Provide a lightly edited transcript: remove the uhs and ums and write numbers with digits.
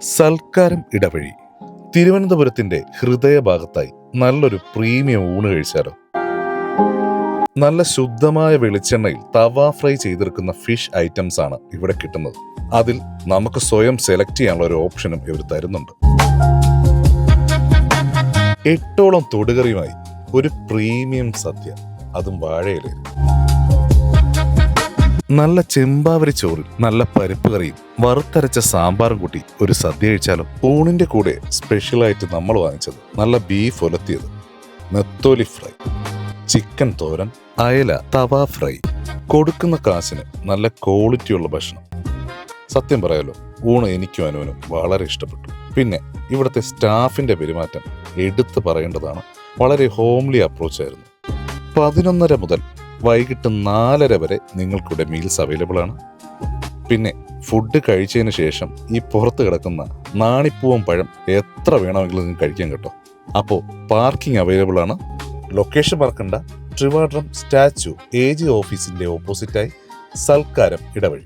സൽക്കാരം ഇടവഴി. തിരുവനന്തപുരത്തിന്റെ ഹൃദയഭാഗത്തായി നല്ലൊരു പ്രീമിയം ഊണ് കഴിച്ചാലോ? നല്ല ശുദ്ധമായ വെളിച്ചെണ്ണയിൽ തവ ഫ്രൈ ചെയ്തെടുക്കുന്ന ഫിഷ് ഐറ്റംസ് ആണ് ഇവിടെ കിട്ടുന്നത്. അതിൽ നമുക്ക് സ്വയം സെലക്ട് ചെയ്യാനുള്ള ഒരു ഓപ്ഷനും ഇവർ തരുന്നുണ്ട്. 8ഓളം തൊടുകറിയുമായി ഒരു പ്രീമിയം സദ്യ, അതും വാഴയിലയിൽ. നല്ല ചെമ്പാവരി ചോറിൽ നല്ല പരിപ്പ് കറിയും വറുത്തരച്ച സാമ്പാറും കൂട്ടി ഒരു സദ്യ കഴിച്ചാലോ? ഊണിന്റെ കൂടെ സ്പെഷ്യലായിട്ട് നമ്മൾ വാങ്ങിച്ചത് നല്ല ബീഫ് ഒലത്തിയത്, നെത്തോലി ഫ്രൈ, ചിക്കൻ തോരൻ, അയല തവ ഫ്രൈ. കൊടുക്കുന്ന കാശിന് നല്ല ക്വാളിറ്റിയുള്ള ഭക്ഷണം. സത്യം പറയാലോ, ഊണ് എനിക്കും അനുവിനും വളരെ ഇഷ്ടപ്പെട്ടു. പിന്നെ ഇവിടുത്തെ സ്റ്റാഫിന്റെ പെരുമാറ്റം എടുത്തു പറയേണ്ടതാണ്. വളരെ ഹോംലി അപ്രോച്ച് ആയിരുന്നു. 11:30 മുതൽ വൈകിട്ട് 4:30 വരെ നിങ്ങൾക്കിവിടെ മീൽസ് അവൈലബിൾ ആണ്. പിന്നെ ഫുഡ് കഴിച്ചതിന് ശേഷം ഈ പുറത്ത് കിടക്കുന്ന നാണിപ്പൂവൻ പഴം എത്ര വേണമെങ്കിലും നിങ്ങൾക്ക് കഴിക്കാൻ കേട്ടോ. അപ്പോൾ പാർക്കിംഗ് അവൈലബിൾ ആണ്. ലൊക്കേഷൻ മറക്കണ്ട, ട്രിവാൻഡ്രം സ്റ്റാച്യു AG ഓഫീസിന്റെ ഓപ്പോസിറ്റായി സൽക്കാരം ഇടവഴി.